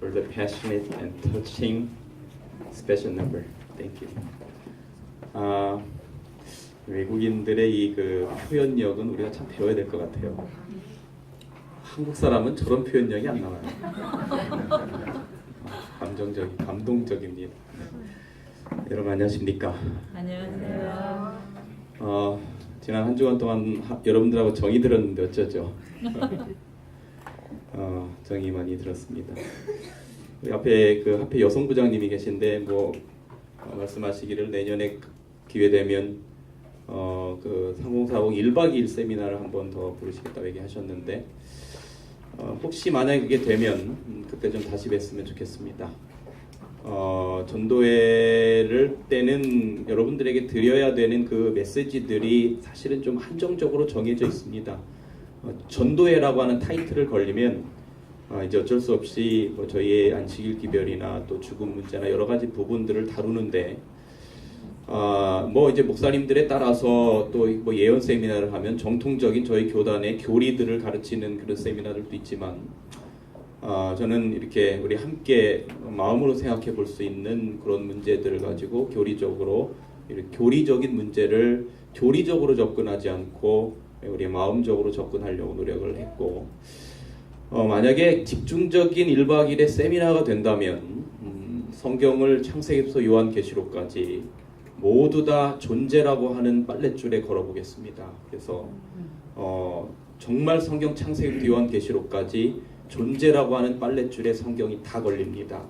for the passionate and touching special number. Thank you. 외국인들의 이 그 표현력은 우리가 참 배워야 될 것 같아요. 한국 사람은 저런 표현력이 안 나와요. 감동적입니다. 여러분 안녕하십니까? 안녕하세요. 지난 한 주간 동안 여러분들하고 정이 들었는데 어쩌죠? 정이 많이 들었습니다. 우리 앞에 여성부장님이 계신데 말씀하시기를 내년에 기회 되면 그 3040 1박 2일 세미나를 한 번 더 부르시겠다고 얘기하셨는데 혹시 만약에 그게 되면 그때 좀 다시 뵀으면 좋겠습니다. 전도회를 때는 여러분들에게 드려야 되는 그 메시지들이 사실은 좀 한정적으로 정해져 있습니다. 전도회라고 하는 타이틀을 걸리면 이제 어쩔 수 없이 저희의 안식일 기별이나 또 죽음 문제나 여러 가지 부분들을 다루는데 이제 목사님들에 따라서 또 예언 세미나를 하면 정통적인 저희 교단의 교리들을 가르치는 그런 세미나들도 있지만 저는 이렇게 우리 함께 마음으로 생각해 볼 수 있는 그런 문제들을 가지고 교리적인 문제를 교리적으로 접근하지 않고 우리 마음적으로 접근하려고 노력을 했고 만약에 집중적인 1박 2일의 세미나가 된다면 성경을 창세기부터 요한계시록까지 모두 다 존재라고 하는 빨랫줄에 걸어보겠습니다. 그래서 정말 성경 창세기부터 요한계시록까지 존재라고 하는 빨랫줄에 성경이 다 걸립니다.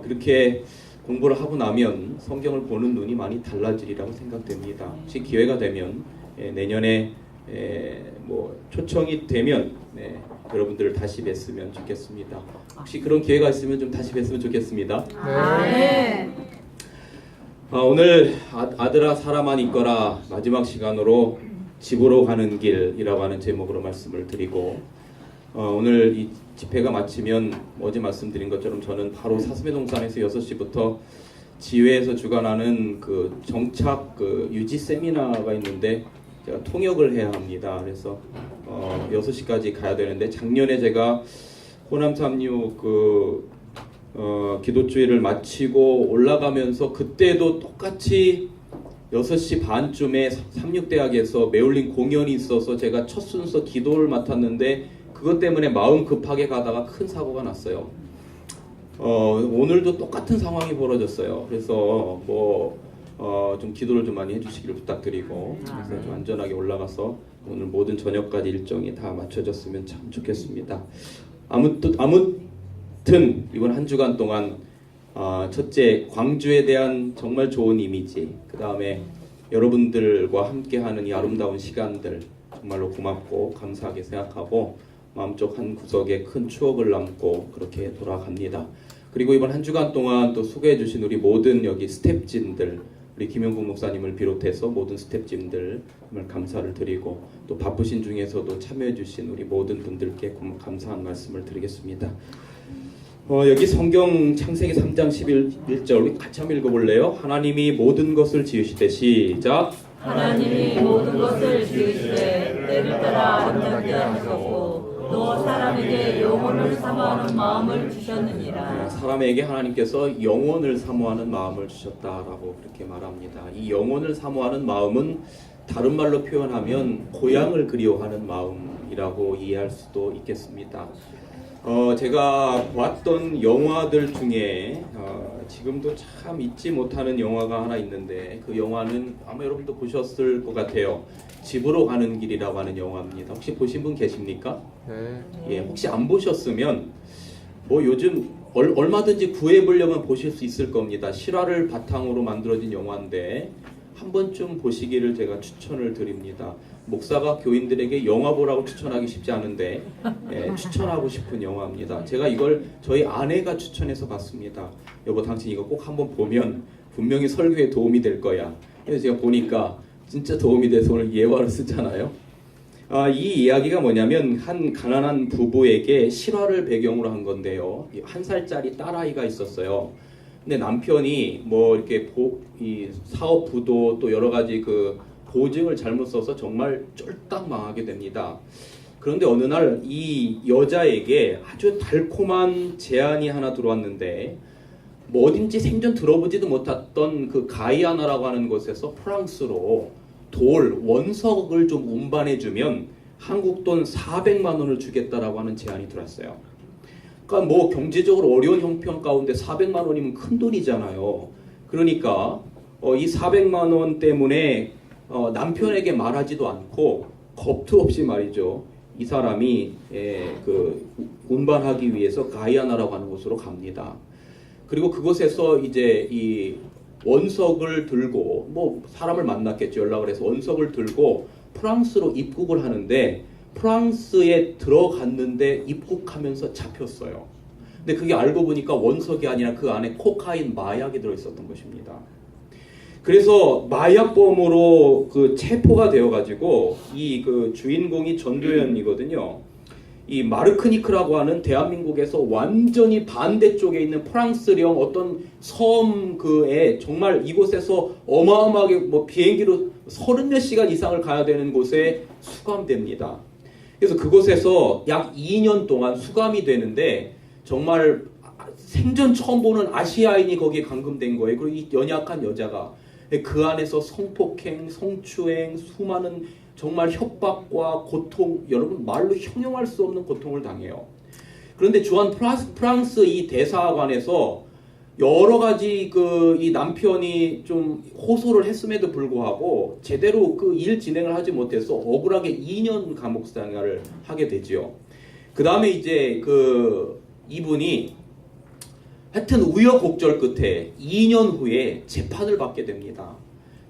그렇게 공부를 하고 나면 성경을 보는 눈이 많이 달라지리라고 생각됩니다. 혹시 기회가 되면 내년에 초청이 되면 여러분들을 다시 뵀으면 좋겠습니다. 혹시 그런 기회가 있으면 좀 다시 뵀으면 좋겠습니다. 네. 오늘 아들아 사람만 있거라 마지막 시간으로 집으로 가는 길이라고 하는 제목으로 말씀을 드리고 오늘 이 집회가 마치면 어제 말씀드린 것처럼 저는 바로 사슴회동산에서 6시부터 지회에서 주관하는 그 정착 유지 세미나가 있는데 제가 통역을 해야 합니다. 그래서 6시까지 가야 되는데 작년에 제가 호남 36 기도주의를 마치고 올라가면서 그때도 똑같이 6시 반쯤에 삼육대학에서 메울린 공연이 있어서 제가 첫 순서 기도를 맡았는데 그것 때문에 마음 급하게 가다가 큰 사고가 났어요. 오늘도 똑같은 상황이 벌어졌어요. 그래서 좀 기도를 좀 많이 해주시기를 부탁드리고 그래서 좀 안전하게 올라가서 오늘 모든 저녁까지 일정이 다 맞춰졌으면 참 좋겠습니다. 아무튼 이번 한 주간 동안 첫째 광주에 대한 정말 좋은 이미지, 그 다음에 여러분들과 함께하는 이 아름다운 시간들 정말로 고맙고 감사하게 생각하고 마음속 한 구석에 큰 추억을 남고 그렇게 돌아갑니다. 그리고 이번 한 주간 동안 또 수고해 주신 우리 모든 여기 스텝진들, 우리 김영국 목사님을 비롯해서 모든 스텝진들 정말 감사를 드리고 또 바쁘신 중에서도 참여해 주신 우리 모든 분들께 감사한 말씀을 드리겠습니다. 여기 성경 창세기 3장 11절 우리 같이 한번 읽어볼래요? 하나님이 모든 것을 지으시되 시작. 하나님이 모든 것을 지으시되 때를 따라 아름답게 하셨고 또 사람에게 영혼을 사모하는 마음을 주셨느니라. 사람에게 하나님께서 영혼을 사모하는 마음을 주셨다라고 그렇게 말합니다. 이 영혼을 사모하는 마음은 다른 말로 표현하면 고향을 그리워하는 마음이라고 이해할 수도 있겠습니다. 제가 봤던 영화들 중에 지금도 참 잊지 못하는 영화가 하나 있는데 그 영화는 아마 여러분도 보셨을 것 같아요. 집으로 가는 길이라고 하는 영화입니다. 혹시 보신 분 계십니까? 네. 예, 혹시 안 보셨으면 요즘 얼마든지 구해보려면 보실 수 있을 겁니다. 실화를 바탕으로 만들어진 영화인데 한 번쯤 보시기를 제가 추천을 드립니다. 목사가 교인들에게 영화 보라고 추천하기 쉽지 않은데 추천하고 싶은 영화입니다. 제가 이걸 저희 아내가 추천해서 봤습니다. 여보 당신 이거 꼭 한번 보면 분명히 설교에 도움이 될 거야. 그래서 제가 보니까 진짜 도움이 돼서 오늘 예화를 쓰잖아요. 이 이야기가 뭐냐면 한 가난한 부부에게 실화를 배경으로 한 건데요. 1살짜리 딸아이가 있었어요. 근데 남편이 이렇게 이 사업 부도 또 여러 가지 그 보증을 잘못 써서 정말 쫄딱 망하게 됩니다. 그런데 어느 날 이 여자에게 아주 달콤한 제안이 하나 들어왔는데 뭐 어딘지 생전 들어보지도 못했던 그 가이아나라고 하는 곳에서 프랑스로 원석을 좀 운반해주면 한국 돈 400만 원을 주겠다라고 하는 제안이 들어왔어요. 그러니까 뭐 경제적으로 어려운 형편 가운데 400만 원이면 큰 돈이잖아요. 그러니까 이 400만 원 때문에 남편에게 말하지도 않고 겁도 없이 말이죠. 이 사람이 그 운반하기 위해서 가이아나라고 하는 곳으로 갑니다. 그리고 그곳에서 이제 이 원석을 들고 뭐 사람을 만났겠죠. 연락을 해서 원석을 들고 프랑스로 입국을 하는데 프랑스에 들어갔는데 입국하면서 잡혔어요. 근데 그게 알고 보니까 원석이 아니라 그 안에 코카인 마약이 들어있었던 것입니다. 그래서 마약범으로 그 체포가 되어가지고 이 그 주인공이 전도연이거든요. 이 마르크니크라고 하는 대한민국에서 완전히 반대쪽에 있는 프랑스령 어떤 섬 그에 정말 이곳에서 어마어마하게 뭐 비행기로 30몇 시간 이상을 가야 되는 곳에 수감됩니다. 그래서 그곳에서 약 2년 동안 수감이 되는데 정말 생전 처음 보는 아시아인이 거기에 감금된 거예요. 그리고 이 연약한 여자가 그 안에서 성폭행, 성추행, 수많은 정말 협박과 고통, 여러분 말로 형용할 수 없는 고통을 당해요. 그런데 주한 프랑스 이 대사관에서 여러 가지 이 남편이 좀 호소를 했음에도 불구하고 제대로 그 일 진행을 하지 못해서 억울하게 2년 감옥 생활을 하게 되지요. 그 다음에 이제 이분이 하여튼 우여곡절 끝에 2년 후에 재판을 받게 됩니다.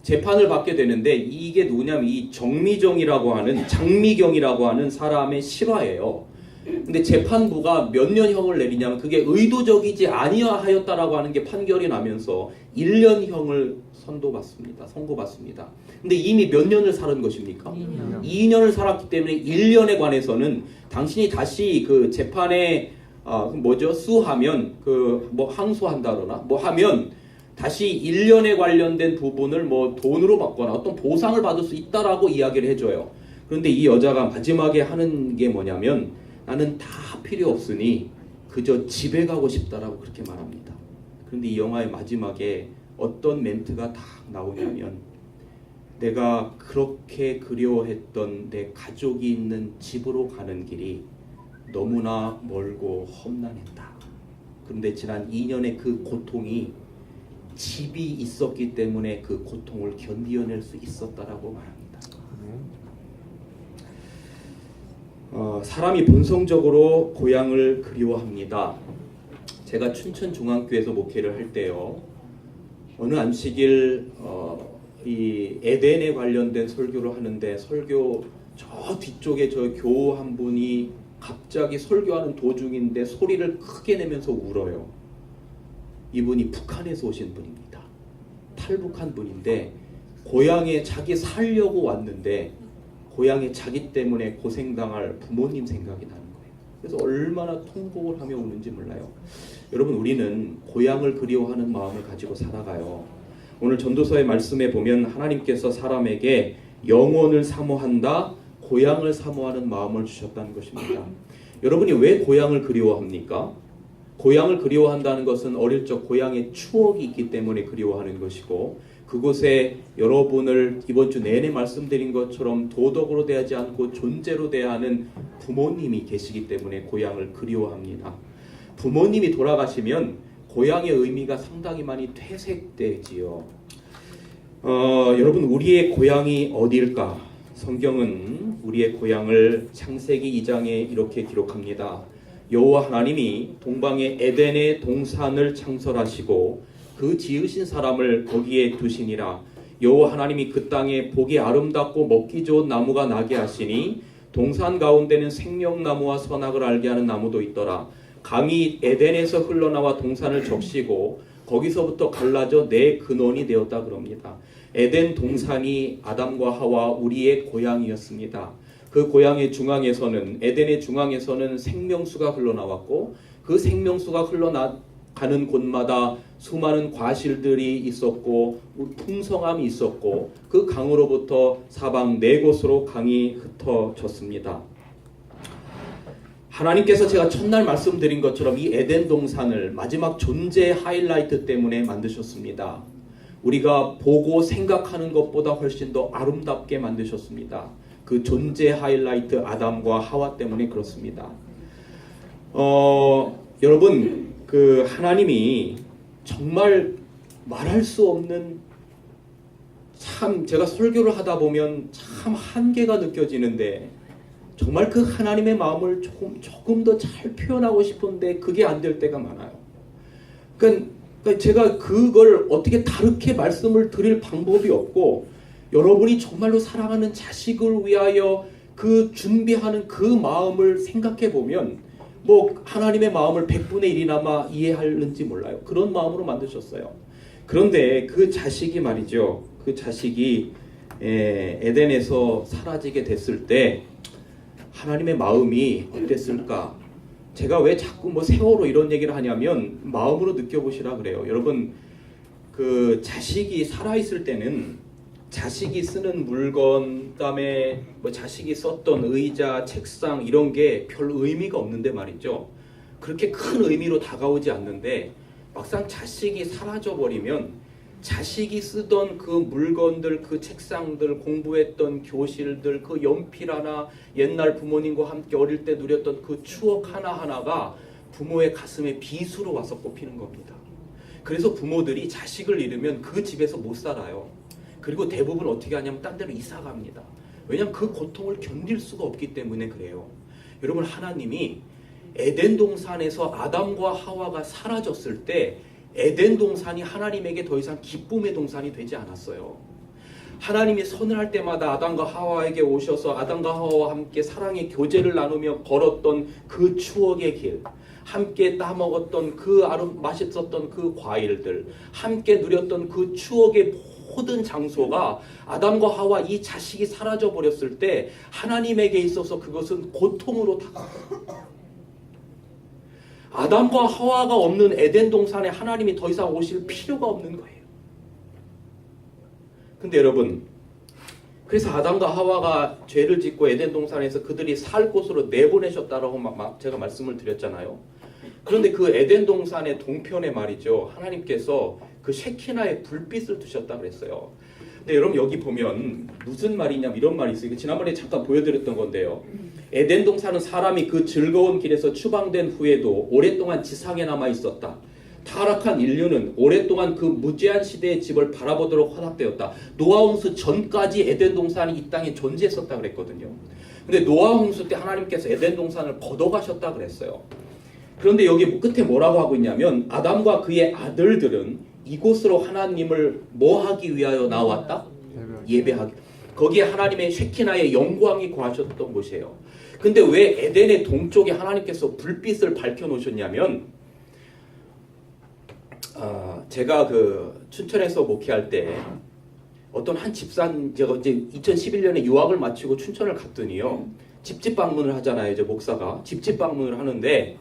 재판을 받게 되는데 이게 누구냐면 이 장미경이라고 하는 사람의 실화예요. 근데 재판부가 몇 년형을 내리냐면 그게 의도적이지 아니하였다라고 하는 게 판결이 나면서 1년형을 선고받습니다. 근데 이미 몇 년을 살은 것입니까? 2년을 살았기 때문에 1년에 관해서는 당신이 다시 그 재판에 수하면 뭐 항소한다거나 뭐 하면 다시 1년에 관련된 부분을 뭐 돈으로 받거나 어떤 보상을 받을 수 있다라고 이야기를 해줘요. 그런데 이 여자가 마지막에 하는 게 뭐냐면 나는 다 필요 없으니 그저 집에 가고 싶다라고 그렇게 말합니다. 그런데 이 영화의 마지막에 어떤 멘트가 딱 나오냐면 내가 그렇게 그리워했던 내 가족이 있는 집으로 가는 길이 너무나 멀고 험난했다. 그런데 지난 2년의 그 고통이 집이 있었기 때문에 그 고통을 견디어낼 수 있었다라고 말합니다. 사람이 본성적으로 고향을 그리워합니다. 제가 춘천중앙교회에서 목회를 할 때요. 어느 안식일 이 에덴에 관련된 설교를 하는데 설교 저 뒤쪽에 저 교우 한 분이 갑자기 설교하는 도중인데 소리를 크게 내면서 울어요. 이분이 북한에서 오신 분입니다. 탈북한 분인데 고향에 자기 살려고 왔는데 고향에 자기 때문에 고생당할 부모님 생각이 나는 거예요. 그래서 얼마나 통곡을 하며 우는지 몰라요. 여러분 우리는 고향을 그리워하는 마음을 가지고 살아가요. 오늘 전도서의 말씀에 보면 하나님께서 사람에게 영혼을 사모한다, 고향을 사모하는 마음을 주셨다는 것입니다. 여러분이 왜 고향을 그리워합니까? 고향을 그리워한다는 것은 어릴 적 고향의 추억이 있기 때문에 그리워하는 것이고 그곳에 여러분을 이번 주 내내 말씀드린 것처럼 도덕으로 대하지 않고 존재로 대하는 부모님이 계시기 때문에 고향을 그리워합니다. 부모님이 돌아가시면 고향의 의미가 상당히 많이 퇴색되지요. 여러분 우리의 고향이 어디일까? 성경은 우리의 고향을 창세기 2장에 이렇게 기록합니다. 여호와 하나님이 동방의 에덴의 동산을 창설하시고 그 지으신 사람을 거기에 두시니라. 여호와 하나님이 그 땅에 보기 아름답고 먹기 좋은 나무가 나게 하시니 동산 가운데는 생명나무와 선악을 알게 하는 나무도 있더라. 강이 에덴에서 흘러나와 동산을 적시고 거기서부터 갈라져 내 근원이 되었다 그럽니다. 에덴 동산이 아담과 하와 우리의 고향이었습니다. 그 고향의 중앙에서는 에덴의 중앙에서는 생명수가 흘러나왔고 그 생명수가 흘러나가는 곳마다 수많은 과실들이 있었고 풍성함이 있었고 그 강으로부터 사방 네 곳으로 강이 흩어졌습니다. 하나님께서 제가 첫날 말씀드린 것처럼 이 에덴 동산을 마지막 존재 하이라이트 때문에 만드셨습니다. 우리가 보고 생각하는 것보다 훨씬 더 아름답게 만드셨습니다. 그 존재 하이라이트 아담과 하와 때문에 그렇습니다. 여러분, 그 하나님이 정말 말할 수 없는, 참 제가 설교를 하다 보면 참 한계가 느껴지는데 정말 그 하나님의 마음을 조금 더 잘 표현하고 싶은데 그게 안 될 때가 많아요. 그러니까 제가 그걸 어떻게 다르게 말씀을 드릴 방법이 없고, 여러분이 정말로 사랑하는 자식을 위하여 그 준비하는 그 마음을 생각해 보면 뭐 하나님의 마음을 100분의 1이나마 이해하는지 몰라요. 그런 마음으로 만드셨어요. 그런데 그 자식이 말이죠. 그 자식이 에덴에서 사라지게 됐을 때 하나님의 마음이 어땠을까? 제가 왜 자꾸 뭐 세월호 이런 얘기를 하냐면 마음으로 느껴보시라 그래요. 여러분, 그 자식이 살아있을 때는 자식이 쓰는 물건, 그다음에 뭐 자식이 썼던 의자, 책상 이런 게 별 의미가 없는데 말이죠. 그렇게 큰 의미로 다가오지 않는데 막상 자식이 사라져 버리면 자식이 쓰던 그 물건들, 그 책상들, 공부했던 교실들, 그 연필 하나, 옛날 부모님과 함께 어릴 때 누렸던 그 추억 하나하나가 부모의 가슴에 빗으로 와서 꼽히는 겁니다. 그래서 부모들이 자식을 잃으면 그 집에서 못 살아요. 그리고 대부분 어떻게 하냐면 딴 데로 이사 갑니다. 왜냐하면 그 고통을 견딜 수가 없기 때문에 그래요. 여러분, 하나님이 에덴 동산에서 아담과 하와가 사라졌을 때 에덴 동산이 하나님에게 더 이상 기쁨의 동산이 되지 않았어요. 하나님이 선을 할 때마다 아담과 하와에게 오셔서 아담과 하와와 함께 사랑의 교제를 나누며 걸었던 그 추억의 길, 함께 따먹었던 그 맛있었던 그 과일들, 함께 누렸던 그 추억의 모든 장소가 아담과 하와 이 자식이 사라져 버렸을 때 하나님에게 있어서 그것은 고통으로 다가와요. 아담과 하와가 없는 에덴 동산에 하나님이 더 이상 오실 필요가 없는 거예요. 근데 여러분, 그래서 아담과 하와가 죄를 짓고 에덴 동산에서 그들이 살 곳으로 내보내셨다라고 제가 말씀을 드렸잖아요. 그런데 그 에덴 동산의 동편에 말이죠, 하나님께서 그 쉐키나의 불빛을 두셨다 그랬어요. 근데 여러분, 여기 보면 무슨 말이냐면 이런 말이 있어요. 지난번에 잠깐 보여드렸던 건데요. 에덴 동산은 사람이 그 즐거운 길에서 추방된 후에도 오랫동안 지상에 남아 있었다. 타락한 인류는 오랫동안 그 무제한 시대의 집을 바라보도록 허락되었다. 노아 홍수 전까지 에덴 동산이 이 땅에 존재했었다 그랬거든요. 근데 노아 홍수 때 하나님께서 에덴 동산을 걷어가셨다 그랬어요. 그런데 여기 끝에 뭐라고 하고 있냐면 아담과 그의 아들들은 이곳으로 하나님을 뭐 하기 위하여 나왔다? 예배하기. 거기에 하나님의 쉐키나의 영광이 거하셨던 곳이에요. 근데 왜 에덴의 동쪽에 하나님께서 불빛을 밝혀 놓으셨냐면, 제가 그 춘천에서 목회할 때 어떤 한 집산, 제가 이제 2011년에 유학을 마치고 춘천을 갔더니요, 집집 방문을 하잖아요. 이제 목사가 집집 방문을 하는데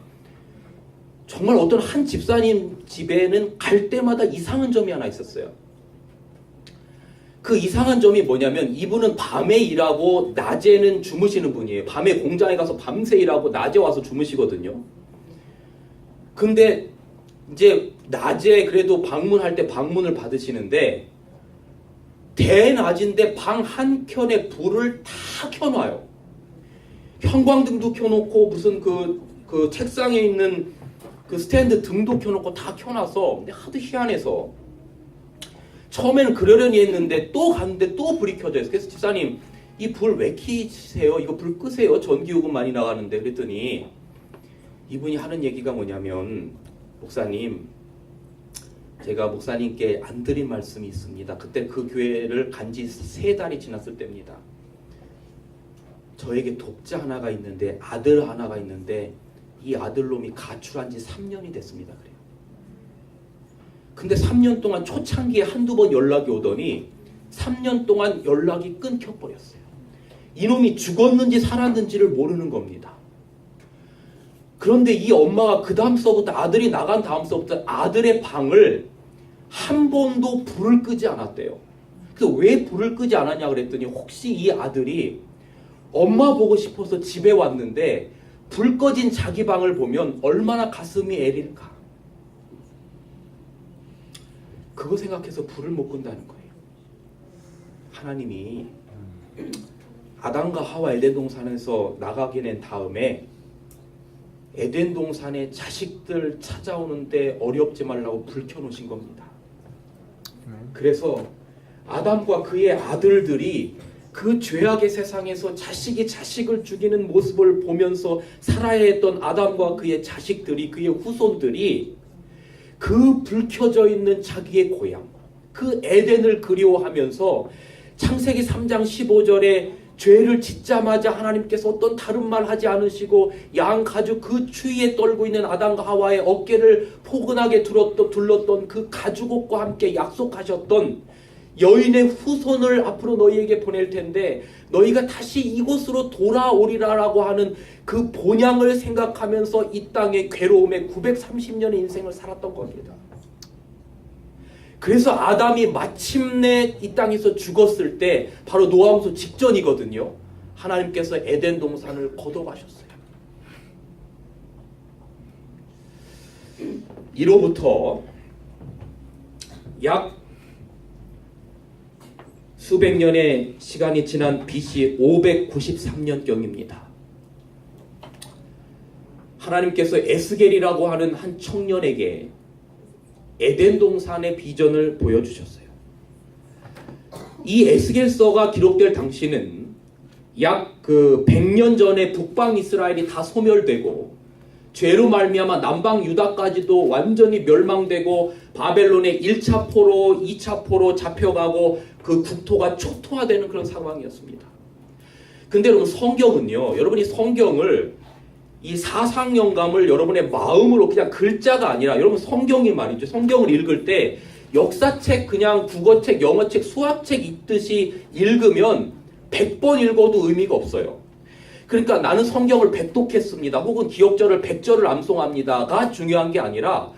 정말 어떤 한 집사님 집에는 갈 때마다 이상한 점이 하나 있었어요. 그 이상한 점이 뭐냐면 이분은 밤에 일하고 낮에는 주무시는 분이에요. 밤에 공장에 가서 밤새 일하고 낮에 와서 주무시거든요. 근데 이제 낮에 그래도 방문할 때 방문을 받으시는데 대낮인데 방 한켠에 불을 다 켜놔요. 형광등도 켜놓고 무슨 그 책상에 있는 그 스탠드 등도 켜놓고 다 켜놔서 하도 희한해서 처음에는 그러려니 했는데 또 갔는데 또 불이 켜져 있어요. 그래서 집사님, 이 불 왜 켜세요? 이거 불 끄세요. 전기요금 많이 나가는데. 그랬더니 이분이 하는 얘기가 뭐냐면, 목사님, 제가 목사님께 안 드린 말씀이 있습니다. 그때 그 교회를 간지 3달이 지났을 때입니다. 저에게 독자 하나가 있는데, 아들 하나가 있는데 이 아들놈이 가출한 지 3년이 됐습니다. 그래요. 근데 3년 동안 초창기에 한두 번 연락이 오더니 3년 동안 연락이 끊겨버렸어요. 이놈이 죽었는지 살았는지를 모르는 겁니다. 그런데 이 엄마가 그 다음서부터, 아들이 나간 다음서부터 아들의 방을 한 번도 불을 끄지 않았대요. 그래서 왜 불을 끄지 않았냐 그랬더니 혹시 이 아들이 엄마 보고 싶어서 집에 왔는데 불 꺼진 자기 방을 보면 얼마나 가슴이 애릴까. 그거 생각해서 불을 못 끈다는 거예요. 하나님이 아담과 하와 에덴 동산에서 나가게 된 다음에 에덴 동산에 자식들 찾아오는데 어렵지 말라고 불 켜놓으신 겁니다. 그래서 아담과 그의 아들들이 그 죄악의 세상에서 자식이 자식을 죽이는 모습을 보면서 살아야 했던 아담과 그의 자식들이, 그의 후손들이 그 불 켜져 있는 자기의 고향, 그 에덴을 그리워하면서 창세기 3장 15절에 죄를 짓자마자 하나님께서 어떤 다른 말 하지 않으시고 양 가죽 그 추위에 떨고 있는 아담과 하와의 어깨를 포근하게 둘렀던 그 가죽옷과 함께 약속하셨던 여인의 후손을 앞으로 너희에게 보낼 텐데 너희가 다시 이곳으로 돌아오리라라고 하는 그 본향을 생각하면서 이 땅의 괴로움에 930년의 인생을 살았던 겁니다. 그래서 아담이 마침내 이 땅에서 죽었을 때 바로 노아홍수 직전이거든요. 하나님께서 에덴 동산을 거둬가셨어요. 이로부터 약 수백 년의 시간이 지난 BC 593년경입니다. 하나님께서 에스겔이라고 하는 한 청년에게 에덴 동산의 비전을 보여주셨어요. 이 에스겔서가 기록될 당시는 약 100년 전에 북방 이스라엘이 다 소멸되고 죄로 말미암아 남방 유다까지도 완전히 멸망되고 바벨론의 1차 포로, 2차 포로 잡혀가고 그 국토가 초토화되는 그런 상황이었습니다. 근데 여러분 성경은요, 여러분이 성경을 이 사상 영감을 여러분의 마음으로 그냥 글자가 아니라 여러분 성경이 말이죠. 성경을 읽을 때 역사책, 그냥 국어책, 영어책, 수학책 읽듯이 읽으면 100번 읽어도 의미가 없어요. 그러니까 나는 성경을 100독했습니다. 혹은 기억절을 100절을 암송합니다가 중요한 게 아니라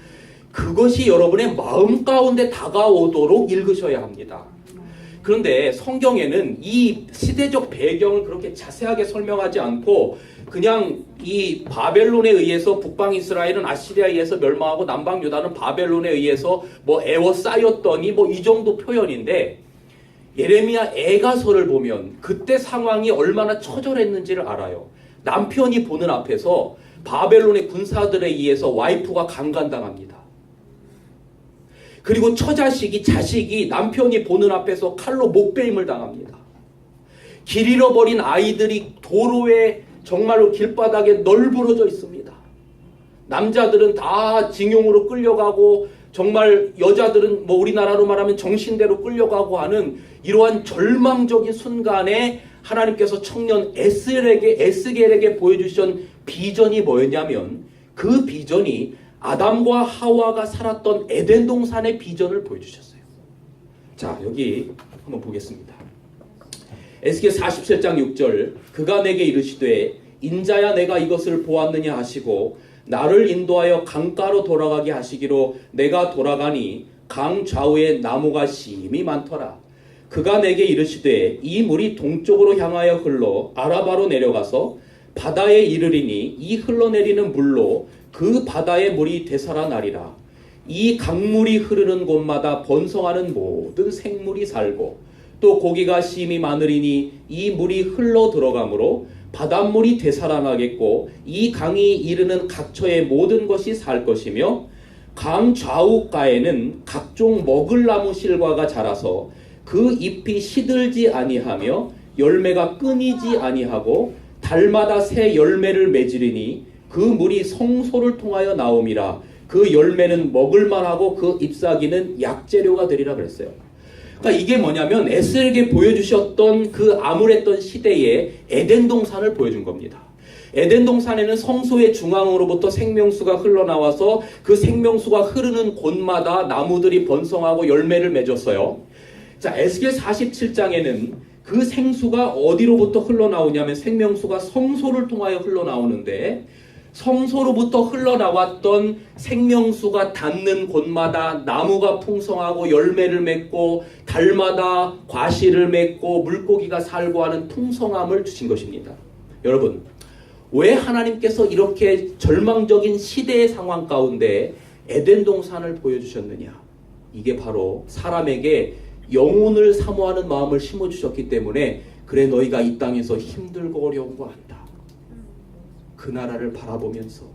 그것이 여러분의 마음 가운데 다가오도록 읽으셔야 합니다. 그런데 성경에는 이 시대적 배경을 그렇게 자세하게 설명하지 않고 그냥 이 바벨론에 의해서 북방 이스라엘은 아시리아에 의해서 멸망하고 남방 유다는 바벨론에 의해서 에워싸였더니 이 정도 표현인데 예레미야 애가서를 보면 그때 상황이 얼마나 처절했는지를 알아요. 남편이 보는 앞에서 바벨론의 군사들에 의해서 와이프가 강간당합니다. 그리고 자식이 남편이 보는 앞에서 칼로 목베임을 당합니다. 길 잃어버린 아이들이 도로에 정말로 길바닥에 널브러져 있습니다. 남자들은 다 징용으로 끌려가고 정말 여자들은 우리나라로 말하면 정신대로 끌려가고 하는 이러한 절망적인 순간에 하나님께서 청년 에스겔에게 보여주신 비전이 뭐였냐면 그 비전이 아담과 하와가 살았던 에덴 동산의 비전을 보여주셨어요. 자, 여기 한번 보겠습니다. 에스겔 47장 6절 그가 내게 이르시되 인자야 내가 이것을 보았느냐 하시고 나를 인도하여 강가로 돌아가게 하시기로 내가 돌아가니 강 좌우에 나무가 심히 많더라. 그가 내게 이르시되 이 물이 동쪽으로 향하여 흘러 아라바로 내려가서 바다에 이르리니 이 흘러내리는 물로 그 바다의 물이 되살아나리라. 이 강물이 흐르는 곳마다 번성하는 모든 생물이 살고 또 고기가 심히 많으리니 이 물이 흘러 들어가므로 바닷물이 되살아나겠고 이 강이 이르는 각처의 모든 것이 살 것이며 강 좌우가에는 각종 먹을 나무 실과가 자라서 그 잎이 시들지 아니하며 열매가 끊이지 아니하고 달마다 새 열매를 맺으리니 그 물이 성소를 통하여 나옴이라. 그 열매는 먹을만하고 그 잎사귀는 약재료가 되리라 그랬어요. 그러니까 이게 뭐냐면 에스겔에게 보여주셨던 그 암울했던 시대에 에덴 동산을 보여준 겁니다. 에덴 동산에는 성소의 중앙으로부터 생명수가 흘러나와서 그 생명수가 흐르는 곳마다 나무들이 번성하고 열매를 맺었어요. 자, 에스겔 47장에는 그 생수가 어디로부터 흘러나오냐면 생명수가 성소를 통하여 흘러나오는데 성소로부터 흘러나왔던 생명수가 닿는 곳마다 나무가 풍성하고 열매를 맺고 달마다 과실을 맺고 물고기가 살고 하는 풍성함을 주신 것입니다. 여러분, 왜 하나님께서 이렇게 절망적인 시대의 상황 가운데 에덴 동산을 보여주셨느냐? 이게 바로 사람에게 영혼을 사모하는 마음을 심어주셨기 때문에 그래 너희가 이 땅에서 힘들고 어려운 거 안다. 그 나라를 바라보면서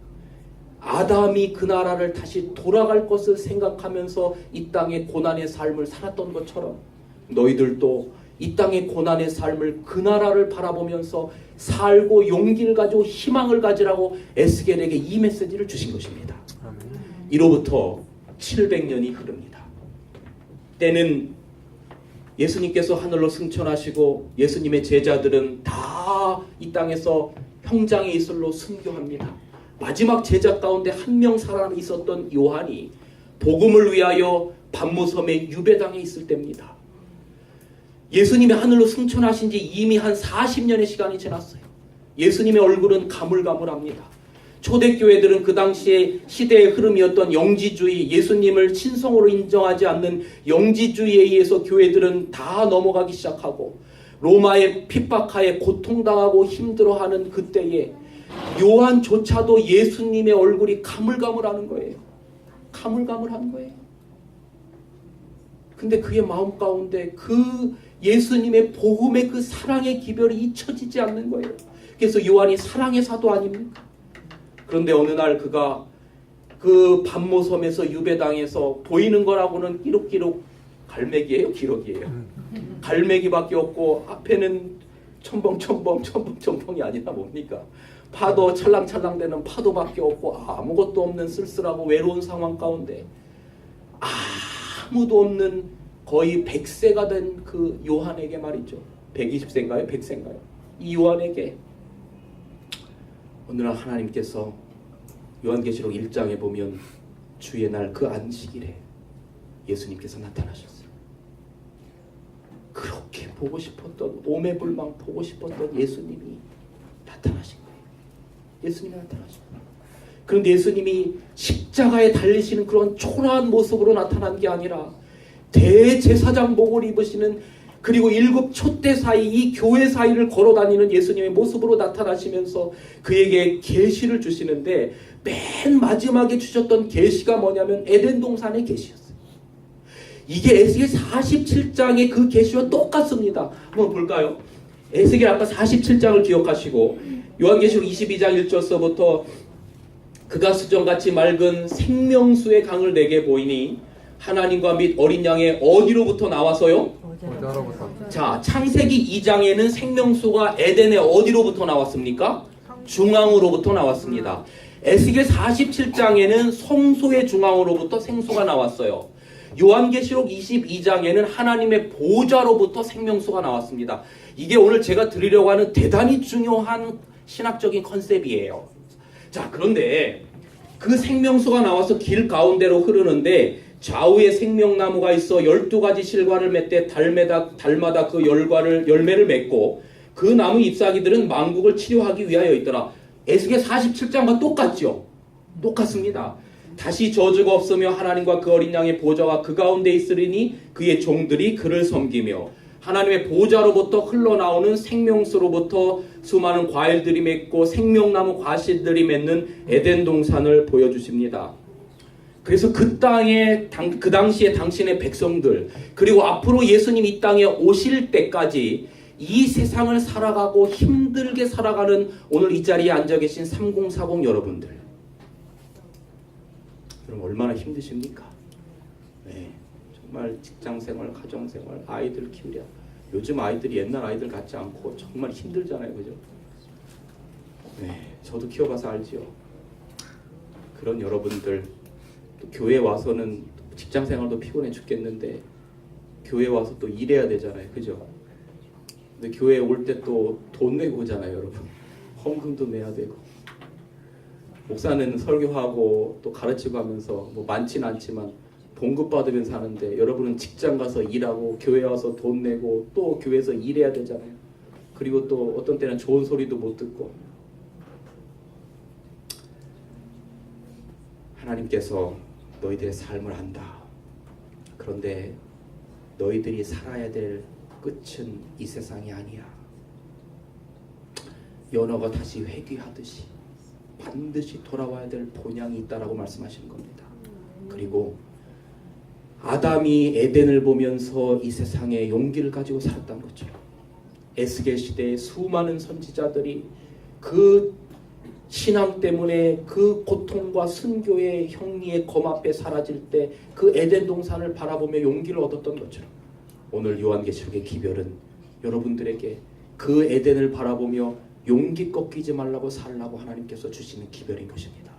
아담이 그 나라를 다시 돌아갈 것을 생각하면서 이 땅의 고난의 삶을 살았던 것처럼 너희들도 이 땅의 고난의 삶을 그 나라를 바라보면서 살고 용기를 가지고 희망을 가지라고 에스겔에게 이 메시지를 주신 것입니다. 이로부터 700년이 흐릅니다. 때는 예수님께서 하늘로 승천하시고 예수님의 제자들은 다 이 땅에서 형장의 이슬로 순교합니다. 마지막 제자 가운데 한 명 살아 있었던 요한이 복음을 위하여 반모섬의 유배당에 있을 때입니다. 예수님이 하늘로 승천하신 지 이미 한 40년의 시간이 지났어요. 예수님의 얼굴은 가물가물합니다. 초대교회들은 그 당시에 시대의 흐름이었던 영지주의, 예수님을 신성으로 인정하지 않는 영지주의에 의해서 교회들은 다 넘어가기 시작하고 로마의 핍박하에 고통당하고 힘들어하는 그때에 요한조차도 예수님의 얼굴이 가물가물하는 거예요. 가물가물한 거예요. 근데 그의 마음 가운데 그 예수님의 복음의 그 사랑의 기별이 잊혀지지 않는 거예요. 그래서 요한이 사랑의 사도 아닙니까? 그런데 어느 날 그가 그 반모섬에서 유배당해서 보이는 거라고는 끼룩끼룩 갈매기예요? 기록이에요? 갈매기밖에 없고 앞에는 첨벙첨벙이 아니라 뭡니까? 파도 찰랑찰랑 되는 파도밖에 없고 아무것도 없는 쓸쓸하고 외로운 상황 가운데 아무도 없는 거의 100세가 된 그 요한에게 말이죠. 120세인가요? 100세인가요? 이 요한에게 오늘 하나님께서 요한계시록 1장에 보면 주의 날 그 안식일에 예수님께서 나타나셨어요. 그렇게 보고 싶었던 오매불망 보고 싶었던 예수님이 나타나신 거예요. 예수님이 나타나신 거예요. 그런데 예수님이 십자가에 달리시는 그런 초라한 모습으로 나타난 게 아니라 대제사장복을 입으시는 그리고 7 촛대 사이 이 교회 사이를 걸어다니는 예수님의 모습으로 나타나시면서 그에게 계시를 주시는데 맨 마지막에 주셨던 계시가 뭐냐면 에덴 동산의 계시였어요. 이게 에스겔 47장의 그 계시와 똑같습니다. 한번 볼까요? 에스겔 아까 47장을 기억하시고 요한계시록 22장 1절서부터 그가 수정같이 맑은 생명수의 강을 내게 보이니 하나님과 및 어린 양의 어디로부터 나와서요? 자, 창세기 2장에는 생명수가 에덴의 어디로부터 나왔습니까? 중앙으로부터 나왔습니다. 에스겔 47장에는 성소의 중앙으로부터 생수가 나왔어요. 요한계시록 22장에는 하나님의 보좌로부터 생명수가 나왔습니다. 이게 오늘 제가 드리려고 하는 대단히 중요한 신학적인 컨셉이에요. 자, 그런데 그 생명수가 나와서 길 가운데로 흐르는데 좌우에 생명나무가 있어 12가지 실과를 맺되 달마다 그 열매를 맺고 그 나무 잎사귀들은 만국을 치료하기 위하여 있더라. 에스겔 47장과 똑같죠? 똑같습니다. 다시 저주가 없으며 하나님과 그 어린 양의 보좌가 그 가운데 있으리니 그의 종들이 그를 섬기며 하나님의 보좌로부터 흘러나오는 생명수로부터 수많은 과일들이 맺고 생명나무 과실들이 맺는 에덴 동산을 보여주십니다. 그래서 그 땅에 그 당시에 당신의 백성들 그리고 앞으로 예수님 이 땅에 오실 때까지 이 세상을 살아가고 힘들게 살아가는 오늘 이 자리에 앉아 계신 3040 여러분들, 그럼 얼마나 힘드십니까? 네, 정말 직장생활, 가정생활, 아이들 키우랴. 요즘 아이들이 옛날 아이들 같지 않고 정말 힘들잖아요, 그죠? 네, 저도 키워봐서 알지요. 그런 여러분들, 또 교회 와서는 직장생활도 피곤해 죽겠는데 교회 와서 또 일해야 되잖아요, 그죠? 근데 교회에 올 때 또 돈 내고 오잖아요, 여러분. 헌금도 내야 되고. 목사는 설교하고 또 가르치고 하면서 뭐 많지는 않지만 봉급 받으면서 하는데 여러분은 직장 가서 일하고 교회 와서 돈 내고 또 교회에서 일해야 되잖아요. 그리고 또 어떤 때는 좋은 소리도 못 듣고. 하나님께서 너희들의 삶을 안다. 그런데 너희들이 살아야 될 끝은 이 세상이 아니야. 연어가 다시 회귀하듯이 반드시 돌아와야 될 본향이 있다라고 말씀하시는 겁니다. 그리고 아담이 에덴을 보면서 이 세상에 용기를 가지고 살았던 것처럼 에스겔 시대의 수많은 선지자들이 그 신앙 때문에 그 고통과 순교의 형리의 검 앞에 사라질 때 그 에덴 동산을 바라보며 용기를 얻었던 것처럼 오늘 요한계시록의 기별은 여러분들에게 그 에덴을 바라보며 용기 꺾이지 말라고 살라고 하나님께서 주시는 기별인 것입니다.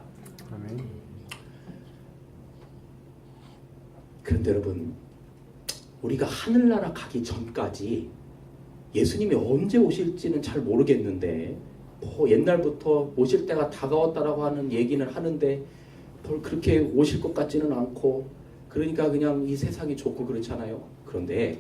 아멘. 그런데 여러분, 우리가 하늘나라 가기 전까지 예수님이 언제 오실지는 잘 모르겠는데 옛날부터 오실 때가 다가왔다라고 하는 얘기는 하는데 뭘 그렇게 오실 것 같지는 않고, 그러니까 그냥 이 세상이 좋고 그렇잖아요. 그런데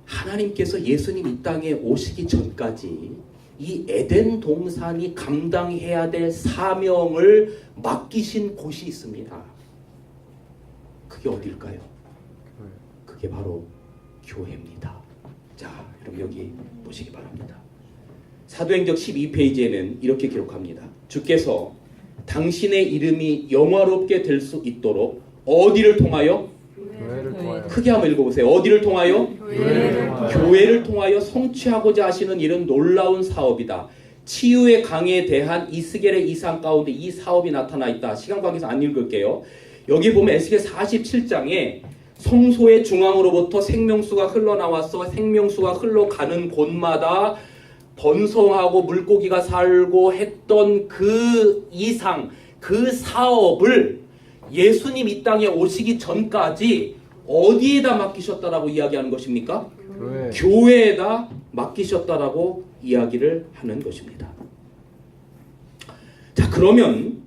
하나님께서 예수님 이 땅에 오시기 전까지 이 에덴 동산이 감당해야 될 사명을 맡기신 곳이 있습니다. 그게 어딜까요? 그게 바로 교회입니다. 자, 여러분 여기 보시기 바랍니다. 사도행전 12페이지에는 이렇게 기록합니다. 주께서 당신의 이름이 영화롭게 될 수 있도록 어디를 통하여? 교회를 통하여. 크게 한번 읽어보세요. 어디를 통하여? 교회를 통하여 성취하고자 하시는 이런 놀라운 사업이다. 치유의 강에 대한 이스겔의 이상 가운데 이 사업이 나타나 있다. 시간 관계에서 안 읽을게요. 여기 보면 에스겔 47장에 성소의 중앙으로부터 생명수가 흘러나와서 생명수가 흘러가는 곳마다 번성하고 물고기가 살고 했던 그 이상, 그 사업을 예수님 이 땅에 오시기 전까지 어디에다 맡기셨다라고 이야기하는 것입니까? 교회에다 맡기셨다라고 이야기를 하는 것입니다. 자, 그러면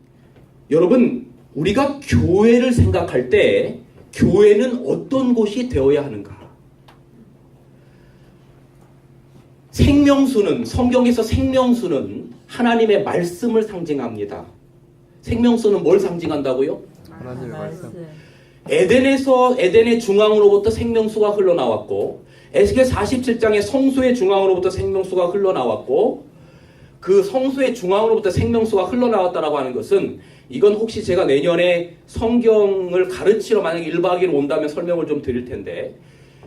여러분, 우리가 교회를 생각할 때 교회는 어떤 곳이 되어야 하는가? 생명수는, 성경에서 생명수는 하나님의 말씀을 상징합니다. 생명수는 뭘 상징한다고요? 하나님의 말씀. 에덴의 중앙으로부터 생명수가 흘러나왔고, 에스겔 47장의 성소의 중앙으로부터 생명수가 흘러나왔고, 그 성소의 중앙으로부터 생명수가 흘러나왔다라고 하는 것은, 이건 혹시 제가 내년에 성경을 가르치러 만약에 1박 2일 온다면 설명을 좀 드릴 텐데,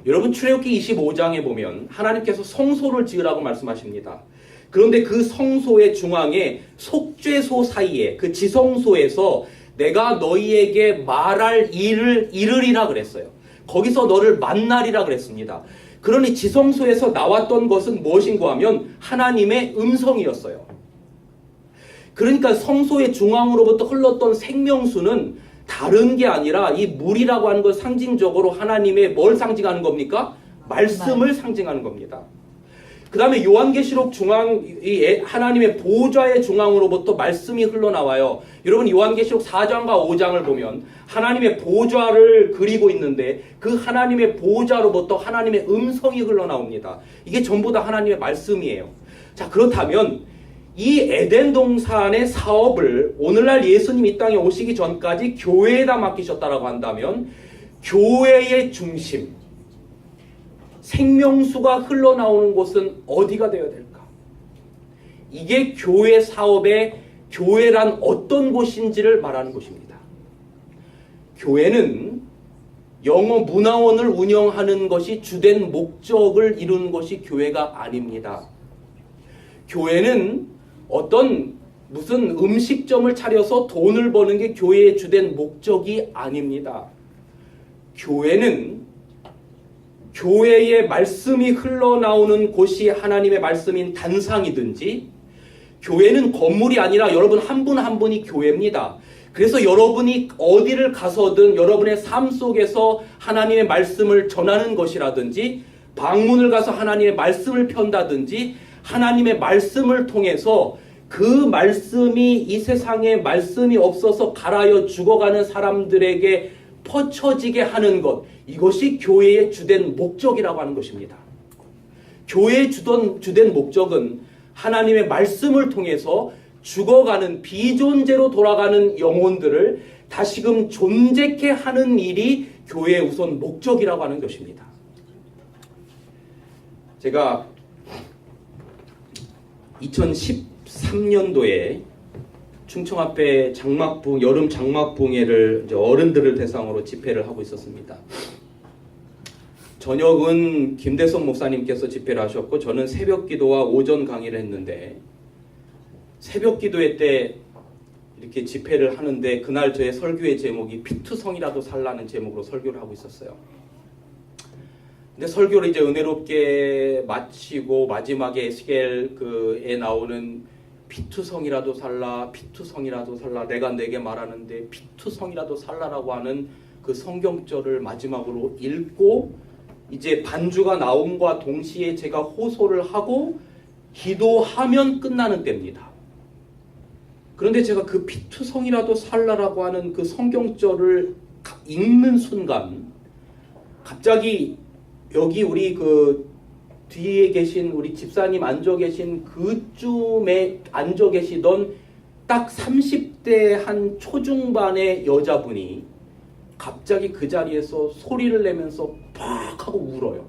여러분 출애굽기 25장에 보면 하나님께서 성소를 지으라고 말씀하십니다. 그런데 그 성소의 중앙에 속죄소 사이에 그 지성소에서 내가 너희에게 말할 일을 이르리라 그랬어요. 거기서 너를 만나리라 그랬습니다. 그러니 지성소에서 나왔던 것은 무엇인가 하면 하나님의 음성이었어요. 그러니까 성소의 중앙으로부터 흘렀던 생명수는 다른 게 아니라 이 물이라고 하는 것 상징적으로 하나님의 뭘 상징하는 겁니까? 말씀을 상징하는 겁니다. 그 다음에 요한계시록 중앙, 하나님의 보좌의 중앙으로부터 말씀이 흘러나와요. 여러분 요한계시록 4장과 5장을 보면 하나님의 보좌를 그리고 있는데 그 하나님의 보좌로부터 하나님의 음성이 흘러나옵니다. 이게 전부 다 하나님의 말씀이에요. 자, 그렇다면 이 에덴 동산의 사업을 오늘날 예수님 이 땅에 오시기 전까지 교회에다 맡기셨다라고 한다면 교회의 중심, 생명수가 흘러나오는 곳은 어디가 되어야 될까? 이게 교회 사업의 교회란 어떤 곳인지를 말하는 것입니다. 교회는 영어 문화원을 운영하는 것이 주된 목적을 이루는 것이 교회가 아닙니다. 교회는 어떤 무슨 음식점을 차려서 돈을 버는 게 교회의 주된 목적이 아닙니다. 교회는 교회의 말씀이 흘러나오는 곳이 하나님의 말씀인 단상이든지, 교회는 건물이 아니라 여러분 한 분 한 분이 교회입니다. 그래서 여러분이 어디를 가서든 여러분의 삶 속에서 하나님의 말씀을 전하는 것이라든지, 방문을 가서 하나님의 말씀을 편다든지, 하나님의 말씀을 통해서 그 말씀이 이 세상에 말씀이 없어서 갈아여 죽어가는 사람들에게 퍼쳐지게 하는 것, 이것이 교회의 주된 목적이라고 하는 것입니다. 교회의 주된 목적은 하나님의 말씀을 통해서 죽어가는 비존재로 돌아가는 영혼들을 다시금 존재케 하는 일이 교회의 우선 목적이라고 하는 것입니다. 제가 2013년도에 충청 앞에 여름 장막붕해를 이제 어른들을 대상으로 집회를 하고 있었습니다. 저녁은 김대성 목사님께서 집회를 하셨고 저는 새벽 기도와 오전 강의를 했는데 새벽 기도회 때 이렇게 집회를 하는데 그날 저의 설교의 제목이 피투성이라도 살라는 제목으로 설교를 하고 있었어요. 근데 설교를 이제 은혜롭게 마치고 마지막에 에스겔에 나오는 피투성이라도 살라, 피투성이라도 살라, 내가 내게 말하는데 피투성이라도 살라라고 하는 그 성경절을 마지막으로 읽고 이제 반주가 나옴과 동시에 제가 호소를 하고 기도하면 끝나는 때입니다. 그런데 제가 그 피투성이라도 살라라고 하는 그 성경절을 읽는 순간 갑자기 여기 우리 그 뒤에 계신 우리 집사님 앉아 계신 그쯤에 앉아 계시던 딱 30대 한 초중반의 여자분이 갑자기 그 자리에서 소리를 내면서 팍 하고 울어요.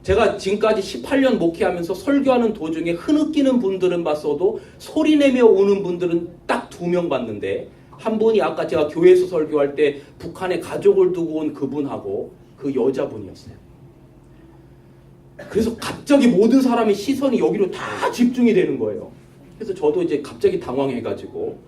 제가 지금까지 18년 목회하면서 설교하는 도중에 흐느끼는 분들은 봤어도 소리내며 우는 분들은 딱 2명 봤는데 한 분이 아까 제가 교회에서 설교할 때 북한에 가족을 두고 온 그분하고 그 여자분이었어요. 그래서 갑자기 모든 사람의 시선이 여기로 다 집중이 되는 거예요. 그래서 저도 이제 갑자기 당황해가지고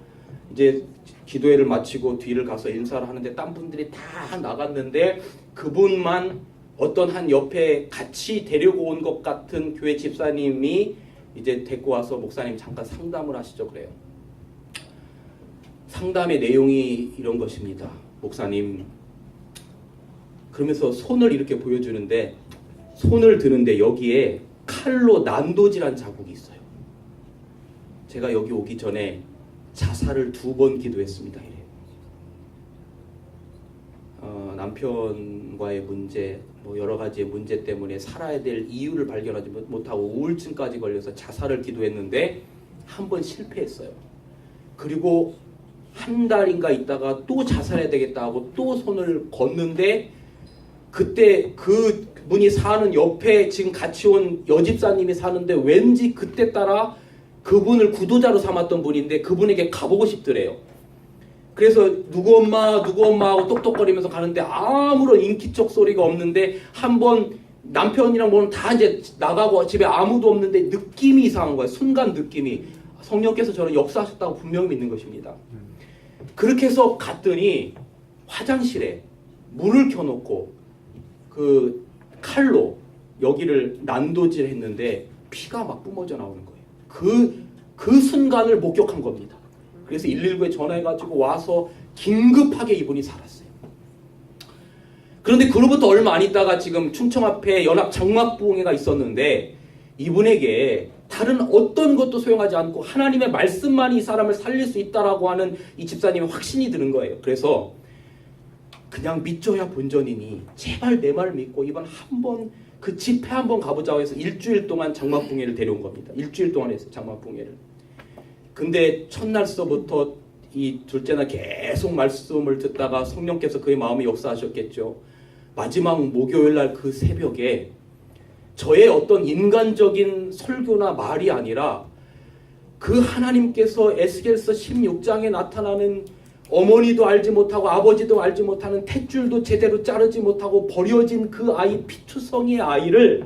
이제 기도회를 마치고 뒤를 가서 인사를 하는데 딴 분들이 다 나갔는데 그분만 어떤 한 옆에 같이 데리고 온 것 같은 교회 집사님이 이제 데리고 와서 목사님 잠깐 상담을 하시죠 그래요. 상담의 내용이 이런 것입니다. 목사님 그러면서 손을 이렇게 보여주는데 손을 드는데 여기에 칼로 난도질한 자국이 있어요. 제가 여기 오기 전에 자살을 2번 기도했습니다. 이래요. 남편과의 문제, 뭐 여러 가지의 문제 때문에 살아야 될 이유를 발견하지 못하고 우울증까지 걸려서 자살을 기도했는데 한 번 실패했어요. 그리고 한 달인가 있다가 또 자살해야 되겠다 하고 또 손을 걷는데 그때 그 분이 사는 옆에 지금 같이 온 여집사님이 사는데 왠지 그때 따라 그분을 구도자로 삼았던 분인데 그분에게 가보고 싶더래요. 그래서 누구 엄마 하고 똑똑거리면서 가는데 아무런 인기척 소리가 없는데 한번 남편이랑 뭐는 다 이제 나가고 집에 아무도 없는데 느낌이 이상한 거예요. 순간 느낌이. 성령께서 저는 역사하셨다고 분명히 믿는 것입니다. 그렇게 해서 갔더니 화장실에 물을 켜놓고 그 칼로 여기를 난도질 했는데 피가 막 뿜어져 나오는 거예요. 그 순간을 목격한 겁니다. 그래서 119에 전화해가지고 와서 긴급하게 이분이 살았어요. 그런데 그로부터 얼마 안 있다가 지금 충청 앞에 연합 장막부흥회가 있었는데 이분에게 다른 어떤 것도 소용하지 않고 하나님의 말씀만이 이 사람을 살릴 수 있다라고 하는 이 집사님의 확신이 드는 거예요. 그래서 그냥 믿져야 본전이니 제발 내 말 믿고 이번 한번 그 집회 한번 가보자고 해서 일주일 동안 장막붕해를 데려온 겁니다. 일주일 동안 했어요. 장막붕해를. 근데 첫날서부터 이 둘째 날 계속 말씀을 듣다가 성령께서 그의 마음에 역사하셨겠죠. 마지막 목요일 날 그 새벽에 저의 어떤 인간적인 설교나 말이 아니라 그 하나님께서 에스겔서 16장에 나타나는 어머니도 알지 못하고 아버지도 알지 못하는 탯줄도 제대로 자르지 못하고 버려진 그 아이 피투성이의 아이를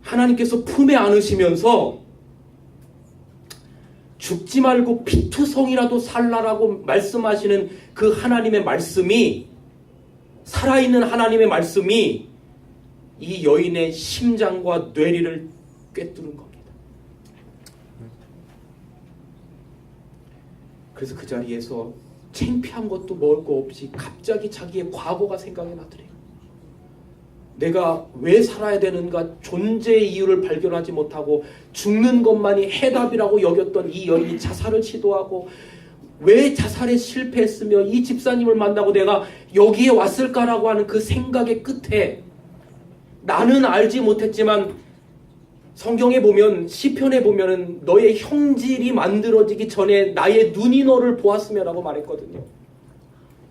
하나님께서 품에 안으시면서 죽지 말고 피투성이라도 살라라고 말씀하시는 그 하나님의 말씀이 살아있는 하나님의 말씀이 이 여인의 심장과 뇌리를 꿰뚫은 겁니다. 그래서 그 자리에서 창피한 것도 먹을 거 없이 갑자기 자기의 과거가 생각이 나더래요. 내가 왜 살아야 되는가 존재의 이유를 발견하지 못하고 죽는 것만이 해답이라고 여겼던 이 여인이 자살을 시도하고 왜 자살에 실패했으며 이 집사님을 만나고 내가 여기에 왔을까라고 하는 그 생각의 끝에 나는 알지 못했지만 성경에 보면 시편에 보면은 너의 형질이 만들어지기 전에 나의 눈이 너를 보았으며라고 말했거든요.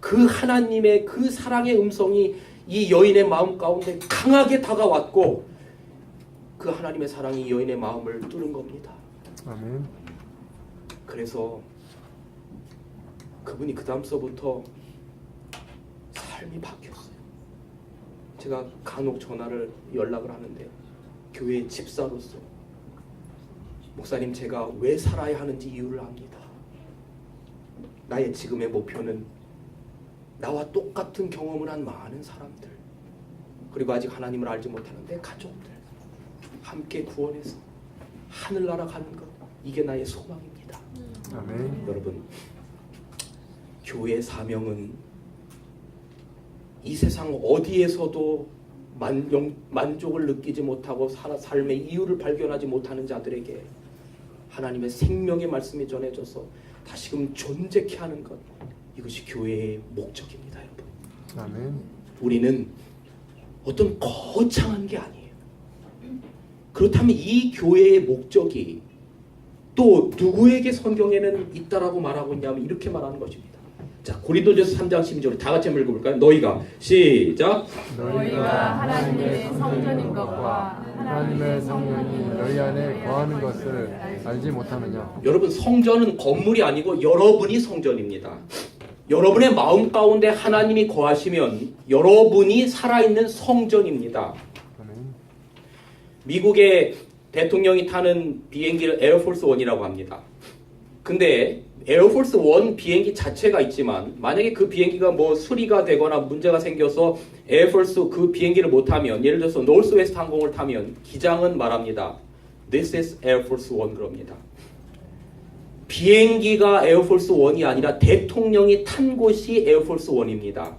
그 하나님의 그 사랑의 음성이 이 여인의 마음 가운데 강하게 다가왔고 그 하나님의 사랑이 여인의 마음을 뚫은 겁니다. 아멘. 그래서 그분이 그 다음서부터 삶이 바뀌었어요. 제가 간혹 연락을 하는데 교회 집사로서 목사님, 제가 왜 살아야 하는지 이유를 압니다. 나의 지금의 목표는 나와 똑같은 경험을 한 많은 사람들, 그리고 아직 하나님을 알지 못하는 내 가족들 함께 구원해서 하늘나라 가는 것, 이게 나의 소망입니다. 아멘. 여러분, 교회의 사명은 이 세상 어디에서도 만족을 느끼지 못하고 삶의 이유를 발견하지 못하는 자들에게 하나님의 생명의 말씀이 전해져서 다시금 존재케 하는 것, 이것이 교회의 목적입니다. 여러분, 아멘. 우리는 어떤 거창한 게 아니에요. 그렇다면 이 교회의 목적이 또 누구에게 성경에는 있다라고 말하고 있냐면 이렇게 말하는 것입니다. 자, 고린도전서 3장 12절 다 같이 한번 읽어볼까요? 너희가 시작. 너희가 하나님의 성전인 것과 하나님의 성령이 너희 안에 거하는 것을 알지 못하느냐. 여러분, 성전은 건물이 아니고 여러분이 성전입니다. 여러분의 마음 가운데 하나님이 거하시면 여러분이 살아있는 성전입니다. 아멘. 미국의 대통령이 타는 비행기를 에어포스 1이라고 합니다. 근데 에어포스 1 비행기 자체가 있지만 만약에 그 비행기가 뭐 수리가 되거나 문제가 생겨서 에어포스 그 비행기를 못 타면, 예를 들어서 노스웨스트 항공을 타면 기장은 말합니다. This is Air Force 1 그럽니다. 비행기가 에어포스 1이 아니라 대통령이 탄 곳이 에어포스 1입니다.